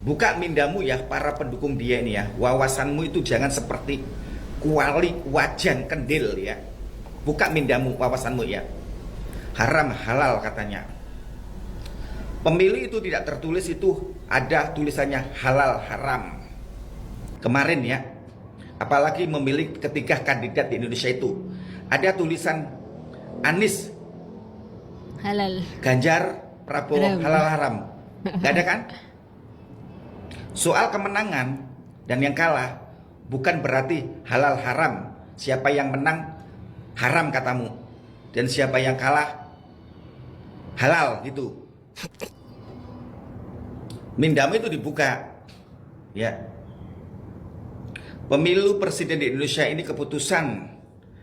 Buka mindamu ya para pendukung dia ini ya. Wawasanmu itu jangan seperti kuali wajan kendil ya. Buka mindamu wawasanmu ya. Haram halal katanya. Pemilu itu tidak tertulis, itu ada tulisannya halal haram. Kemarin ya. Apalagi memilih ketiga kandidat di Indonesia itu. Ada tulisan Anies halal, Ganjar, Prabowo haram. halal haram. Gak ada kan? Soal kemenangan dan yang kalah bukan berarti halal haram. Siapa yang menang haram katamu, dan siapa yang kalah halal gitu. Mindamu itu dibuka ya. Pemilu presiden di Indonesia ini keputusan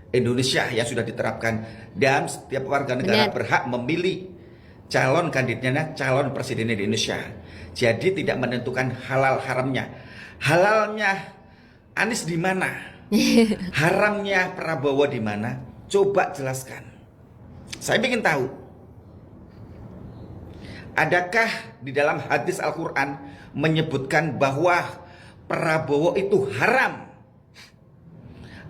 Indonesia yang sudah diterapkan, dan setiap warga negara berhak memilih calon kandidatnya, calon presiden di Indonesia. Jadi tidak menentukan halal haramnya. Halalnya Anies di mana? Haramnya Prabowo di mana? Coba jelaskan. Saya ingin tahu. Adakah di dalam hadis Al-Quran menyebutkan bahwa Prabowo itu haram?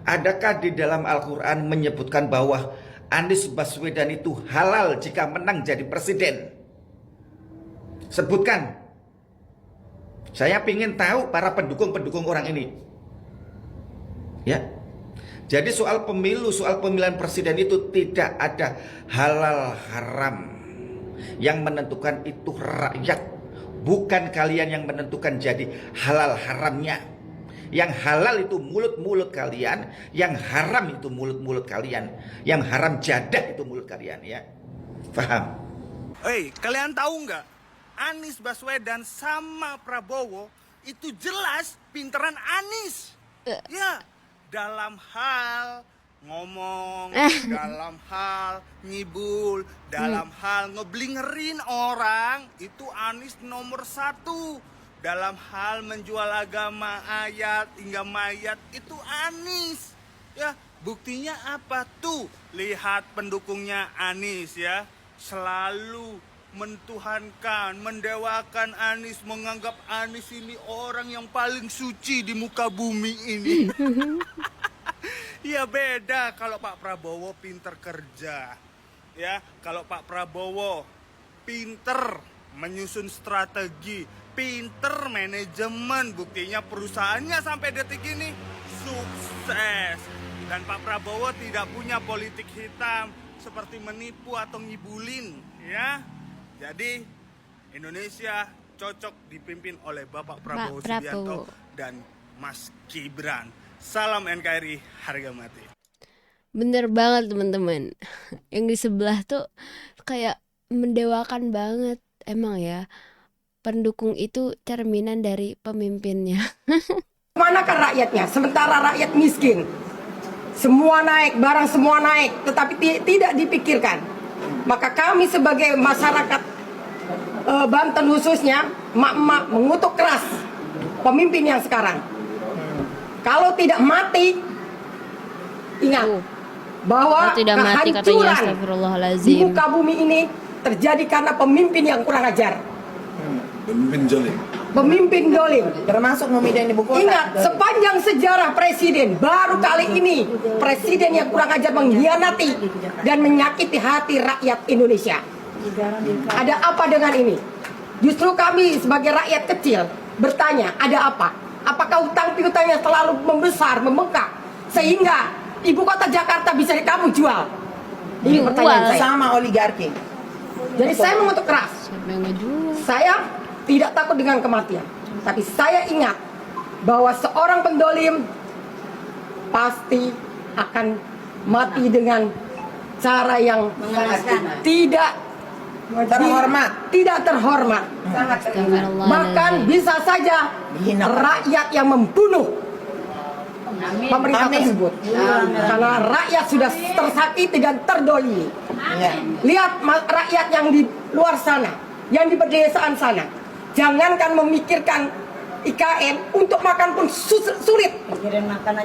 Adakah di dalam Al-Quran menyebutkan bahwa Anies Baswedan itu halal jika menang jadi presiden? Sebutkan. Saya ingin tahu para pendukung-pendukung orang ini. Ya. Jadi soal pemilu, soal pemilihan presiden itu tidak ada halal haram. Yang menentukan itu rakyat, bukan kalian yang menentukan jadi halal haramnya. Yang halal itu mulut-mulut kalian, yang haram itu mulut-mulut kalian, yang haram jadah itu mulut kalian ya. Paham? Hei, kalian tahu nggak? Anies Baswedan sama Prabowo itu jelas pinteran Anies. Ya, dalam hal ngomong, dalam hal ngibul, dalam hal ngeblingerin orang, itu Anies nomor 1. Dalam hal menjual agama, ayat hingga mayat, itu Anies. Ya, buktinya apa tuh? Lihat pendukungnya Anies ya, selalu mentuhankan, mendewakan Anies, menganggap Anies ini orang yang paling suci di muka bumi ini. Ya beda kalau Pak Prabowo pinter kerja. Ya, kalau Pak Prabowo pinter menyusun strategi, pinter manajemen, buktinya perusahaannya sampai detik ini sukses. Dan Pak Prabowo tidak punya politik hitam seperti menipu atau ngibulin, ya. Jadi Indonesia cocok dipimpin oleh Bapak Prabowo Subianto dan Mas Gibran. Salam NKRI harga mati. Bener banget teman-teman. Yang di sebelah tuh kayak mendewakan banget. Emang ya, pendukung itu cerminan dari pemimpinnya. Manakah rakyatnya? Sementara rakyat miskin. Semua naik, barang semua naik, tetapi tidak dipikirkan. Maka kami sebagai masyarakat Banten khususnya, emak-emak mengutuk keras pemimpin yang sekarang. Kalau tidak mati, ingat bahwa kehancuran di muka bumi ini terjadi karena pemimpin yang kurang ajar. Pemimpin jolim. Pemimpin dolim. Termasuk memindahin ibu kota. Ingat, sepanjang sejarah presiden, baru kali ini presiden yang kurang ajar mengkhianati dan menyakiti hati rakyat Indonesia. Ada apa dengan ini? Justru kami sebagai rakyat kecil bertanya, ada apa? Apakah utang piutangnya selalu membesar, membengkak, sehingga ibu kota Jakarta bisa kamu jual? Ini pertanyaan saya. Sama oligarki. Jadi saya mengutuk keras. Saya tidak takut dengan kematian, tapi saya ingat bahwa seorang pendolim pasti akan mati dengan cara yang tidak terhormat. Bahkan bisa saja rakyat yang membunuh pemerintah tersebut, karena rakyat sudah tersakiti dan terdolimi. Lihat rakyat yang di luar sana, yang di pedesaan sana, jangankan memikirkan IKN, untuk makan pun sulit.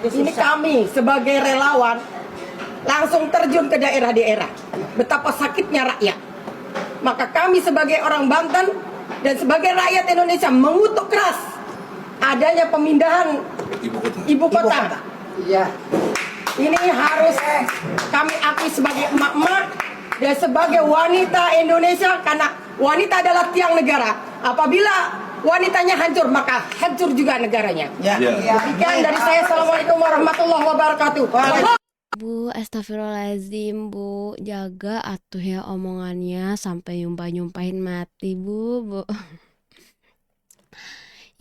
Ini kami sebagai relawan langsung terjun ke daerah-daerah, betapa sakitnya rakyat. Maka kami sebagai orang Banten dan sebagai rakyat Indonesia mengutuk keras adanya pemindahan ibu kota. Iya. Ini harus kami akui sebagai emak-emak dan sebagai wanita Indonesia, karena wanita adalah tiang negara. Apabila wanitanya hancur, maka hancur juga negaranya. Ya. Demikian dari saya. Assalamualaikum warahmatullahi wabarakatuh. Bu, astagfirullahaladzim, Bu. Jaga atuh ya omongannya sampai nyumpah-nyumpahin mati, Bu.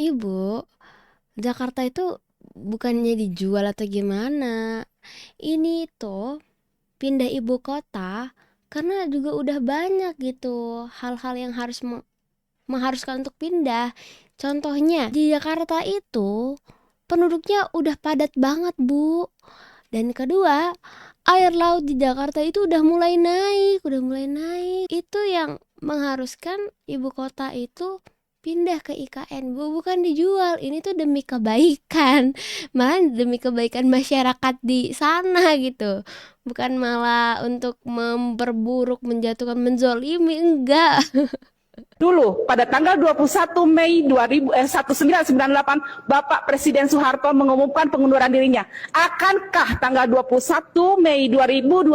Ibu, Jakarta itu bukannya dijual atau gimana. Ini tuh pindah ibu kota karena juga udah banyak gitu hal-hal yang harus mengharuskan untuk pindah. Contohnya di Jakarta itu penduduknya udah padat banget, Bu. Dan kedua, air laut di Jakarta itu udah mulai naik. Itu yang mengharuskan ibu kota itu pindah ke IKN, Bu, bukan dijual. Ini tuh demi kebaikan, malah demi kebaikan masyarakat di sana gitu. Bukan malah untuk memperburuk, menjatuhkan, menzolimi, enggak. Dulu pada tanggal 21 Mei 1998 Bapak Presiden Soeharto mengumumkan pengunduran dirinya. Akankah tanggal 21 Mei 2024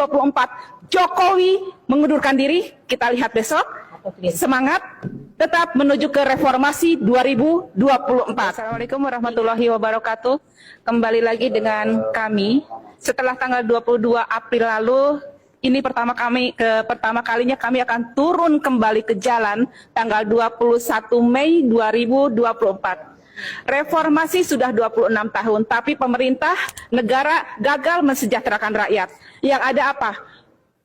Jokowi mengundurkan diri? Kita lihat besok. Semangat tetap menuju ke reformasi 2024. Assalamualaikum warahmatullahi wabarakatuh. Kembali lagi dengan kami setelah tanggal 22 April lalu. Ini pertama kalinya kami akan turun kembali ke jalan tanggal 21 Mei 2024. Reformasi sudah 26 tahun, tapi pemerintah negara gagal mensejahterakan rakyat. Yang ada apa?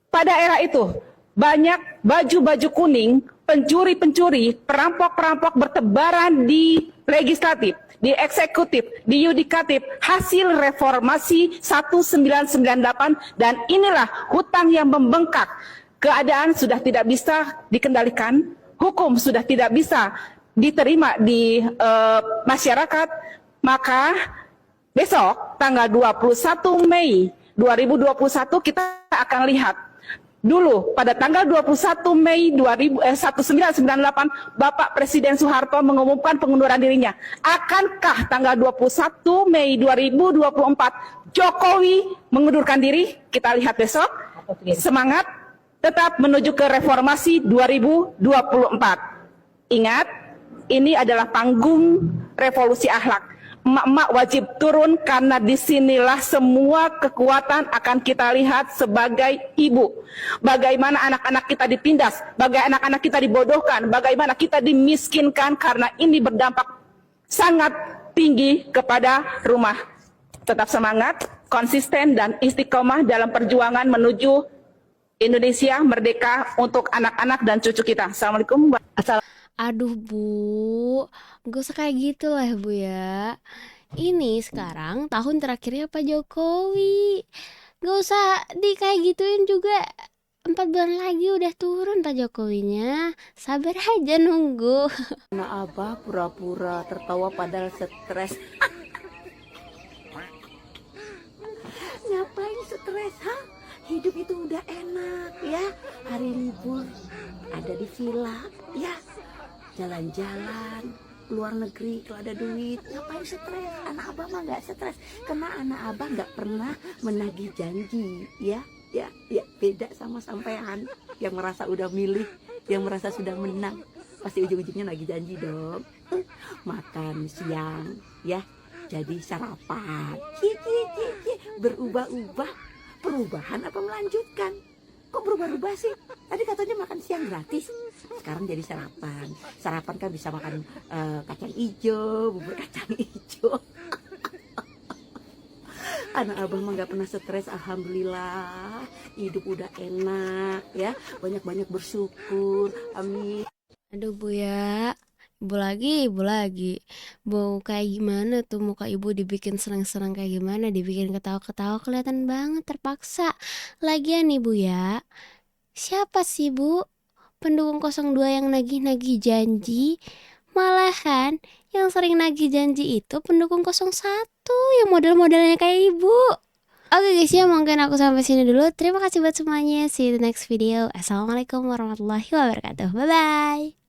Pada era itu, banyak baju-baju kuning, pencuri-pencuri, perampok-perampok bertebaran di legislatif, di eksekutif, di yudikatif, hasil reformasi 1998, dan inilah hutang yang membengkak. Keadaan sudah tidak bisa dikendalikan, hukum sudah tidak bisa diterima di masyarakat, maka besok tanggal 21 Mei 2021 kita akan lihat. Dulu pada tanggal 21 Mei 1998 Bapak Presiden Soeharto mengumumkan pengunduran dirinya. Akankah tanggal 21 Mei 2024 Jokowi mengundurkan diri? Kita lihat besok. Semangat tetap menuju ke reformasi 2024. Ingat, ini adalah panggung revolusi akhlak. Emak-emak wajib turun karena disinilah semua kekuatan akan kita lihat sebagai ibu. Bagaimana anak-anak kita ditindas, bagaimana anak-anak kita dibodohkan, bagaimana kita dimiskinkan, karena ini berdampak sangat tinggi kepada rumah. Tetap semangat, konsisten dan istiqomah dalam perjuangan menuju Indonesia merdeka untuk anak-anak dan cucu kita. Assalamualaikum. Aduh, Bu, gak usah kayak gitu lah, Bu ya. Ini sekarang tahun terakhirnya Pak Jokowi. Gak usah kayak gituin juga. 4 bulan lagi udah turun Pak Jokowinya. Sabar aja nunggu. Anak Abah pura-pura tertawa padahal stres. Ngapain stres, ha? Hidup itu udah enak ya. Hari libur ada di villa ya. Jalan-jalan luar negeri kalau ada duit. Ngapain stres? Anak Abah mah nggak stres karena anak Abah nggak pernah menagih janji ya. Ya beda sama sampean yang merasa udah milih, yang merasa sudah menang, pasti ujung-ujungnya nagih janji dong. Makan siang ya jadi sarapan. Berubah-ubah. Perubahan apa melanjutkan? Kok berubah-ubah sih? Tadi katanya makan siang gratis, sekarang jadi sarapan. Sarapan kan bisa makan kacang hijau, bubur kacang hijau. Anak Abah mah gak pernah stres, alhamdulillah. Hidup udah enak ya, banyak-banyak bersyukur, amin. Aduh, Bu ya. Ibu lagi. Mau kayak gimana tuh muka ibu dibikin senang-senang kayak gimana, dibikin ketawa-ketawa, kelihatan banget terpaksa. Lagian nih, Bu ya. Siapa sih, Bu? Pendukung 02 yang nagih-nagih janji. Malahan yang sering nagih janji itu pendukung 01 yang model-modelnya kayak ibu. Oke guys ya, mungkin aku sampai sini dulu. Terima kasih buat semuanya. See you in the next video. Assalamualaikum warahmatullahi wabarakatuh. Bye-bye.